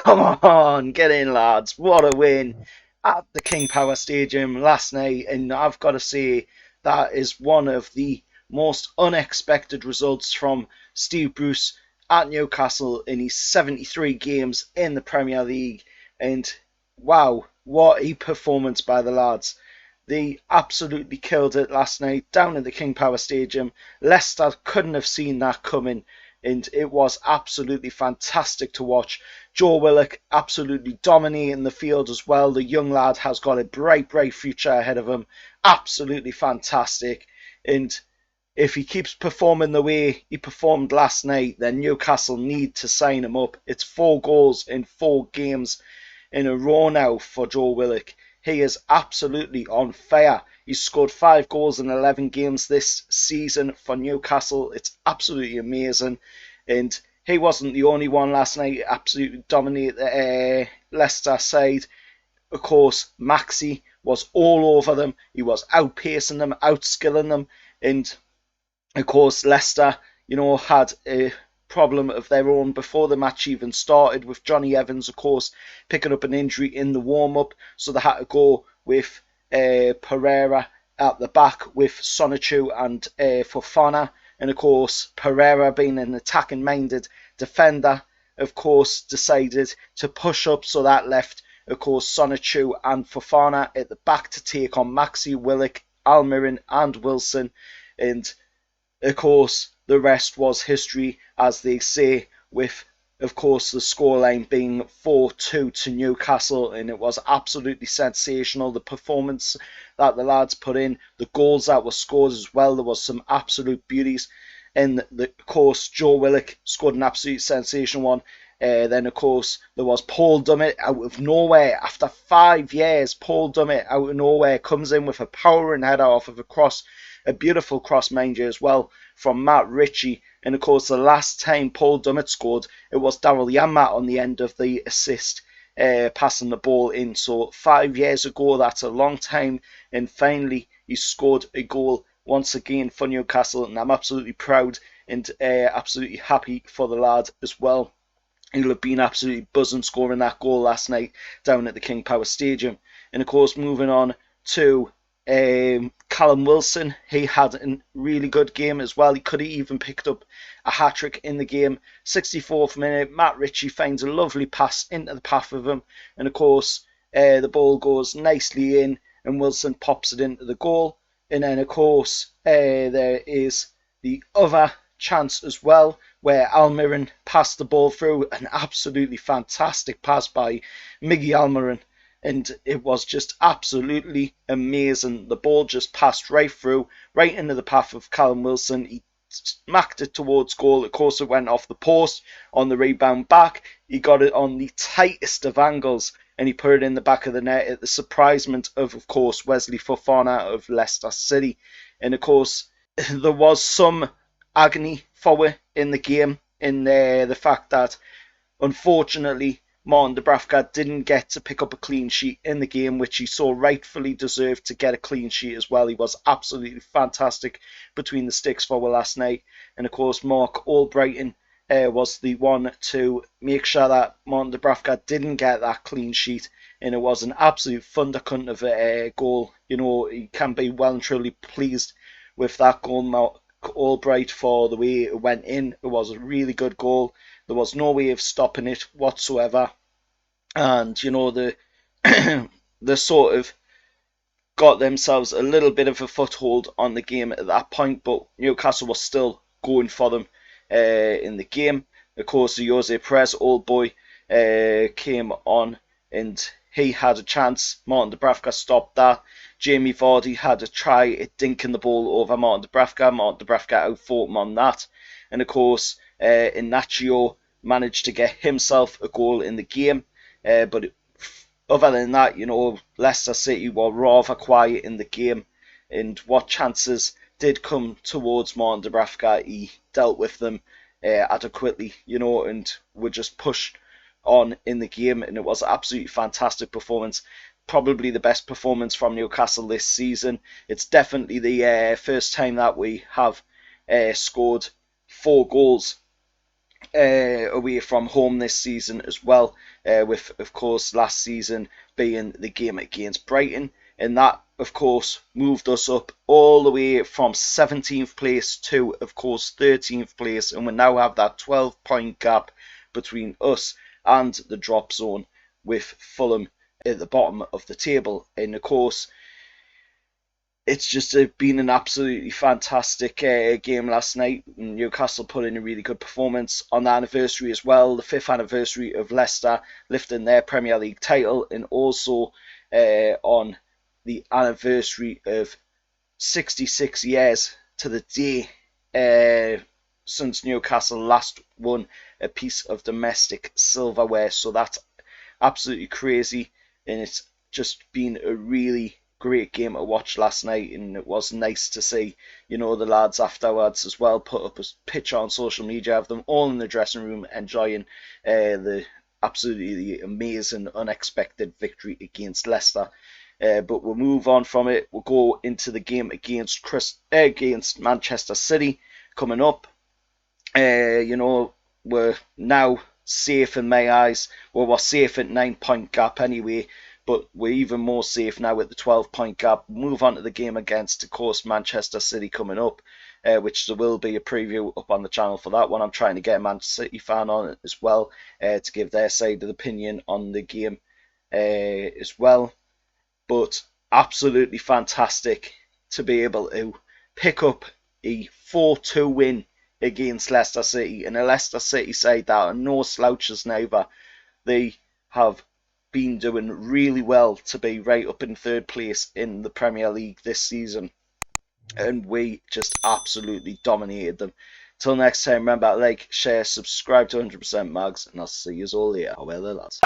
Come on, get in, lads. What a win at the King Power Stadium last night. And I've got to say, that is one of the most unexpected results from Steve Bruce at Newcastle in his 73 games in the Premier League. And wow, what a performance by the lads. They absolutely killed it last night down at the King Power Stadium. Leicester couldn't have seen that coming, and it was absolutely fantastic to watch. Joe Willock absolutely dominating the field as well. The young lad has got a bright, bright future ahead of him. Absolutely fantastic. And if he keeps performing the way he performed last night, then Newcastle need to sign him up. It's 4 goals in 4 games in a row now for Joe Willock. He is absolutely on fire. He's scored 5 goals in 11 games this season for Newcastle. It's absolutely amazing. And he wasn't the only one last night. He absolutely dominated the Leicester side. Of course, Maxi was all over them. He was outpacing them, outskilling them. And of course, Leicester, had a problem of their own before the match even started, with Johnny Evans, of course, picking up an injury in the warm-up, so they had to go with Pereira at the back with Sonichu and Fofana, and of course Pereira, being an attacking-minded defender, of course decided to push up, so that left of course Sonichu and Fofana at the back to take on Maxi, Willock, Almiron and Wilson, and of course the rest was history, as they say, with, of course, the scoreline being 4-2 to Newcastle, and it was absolutely sensational. The performance that the lads put in, the goals that were scored as well, there was some absolute beauties. And, of course, Joe Willock scored an absolute sensational one. Then, of course, there was Paul Dummett out of nowhere. After 5 years, Paul Dummett out of nowhere comes in with a powering header off of a cross. A beautiful cross, mind you, as well, from Matt Ritchie. And, of course, the last time Paul Dummett scored, it was Daryl Janmaat on the end of the assist, passing the ball in. So 5 years ago, that's a long time. And finally, he scored a goal once again for Newcastle. And I'm absolutely proud and absolutely happy for the lad as well. He'll have been absolutely buzzing scoring that goal last night down at the King Power Stadium. And, of course, moving on to Callum Wilson, he had a really good game as well. He could have even picked up a hat-trick in the game. 64th minute, Matt Ritchie finds a lovely pass into the path of him, and of course the ball goes nicely in and Wilson pops it into the goal. And then of course there is the other chance as well, where Almiron passed the ball through. An absolutely fantastic pass by Miggy Almiron. And it was just absolutely amazing. The ball just passed right through, right into the path of Callum Wilson. He smacked it towards goal. Of course, it went off the post on the rebound back. He got it on the tightest of angles, and he put it in the back of the net at the surprisement of course, Wesley Fofana of Leicester City. And, of course, there was some agony for it in the game, in the fact that, unfortunately, Martin Dubravka didn't get to pick up a clean sheet in the game, which he so rightfully deserved to get a clean sheet as well. He was absolutely fantastic between the sticks for last night. And of course, Mark Albrighton was the one to make sure that Martin Dubravka didn't get that clean sheet. And it was an absolute thundercunt of a goal. He can be well and truly pleased with that goal, Mark Albright, for the way it went in. It was a really good goal. There was no way of stopping it whatsoever. And, the sort of got themselves a little bit of a foothold on the game at that point, but Newcastle was still going for them in the game. Of course, the Jose Perez old boy came on and he had a chance. Martin Dubravka stopped that. Jamie Vardy had a try at dinking the ball over Martin Dubravka. Martin Dubravka outfought him on that. And of course, Inacio managed to get himself a goal in the game. But other than that, Leicester City were rather quiet in the game. And what chances did come towards Martin Dubravka, he dealt with them adequately, and would just push on in the game. And it was an absolutely fantastic performance. Probably the best performance from Newcastle this season. It's definitely the first time that we have scored 4 goals away from home this season as well, with of course last season being the game against Brighton, and that of course moved us up all the way from 17th place to of course 13th place, and we now have that 12-point gap between us and the drop zone, with Fulham at the bottom of the table. And of course it's just been an absolutely fantastic game last night. Newcastle put in a really good performance on the anniversary as well, the 5th anniversary of Leicester lifting their Premier League title, and also on the anniversary of 66 years to the day since Newcastle last won a piece of domestic silverware. So that's absolutely crazy, and it's just been a really great game to watch last night, and it was nice to see, you know, the lads afterwards as well put up a picture on social media of them all in the dressing room enjoying the absolutely amazing, unexpected victory against Leicester. But we'll move on from it. We'll go into the game against Manchester City coming up. You know, we're now safe in my eyes. Well, we're safe at 9-point gap anyway, but we're even more safe now at the 12-point gap. Move on to the game against, of course, Manchester City coming up, which there will be a preview up on the channel for that one. I'm trying to get a Manchester City fan on it as well, to give their side of the opinion on the game as well. But absolutely fantastic to be able to pick up a 4-2 win against Leicester City, and a Leicester City side that are no slouches neither. They have been doing really well to be right up in 3rd place in the Premier League this season, and we just absolutely dominated them. Till next time, remember to like, share, subscribe to 100% Mags, and I'll see you all later. Well, lads.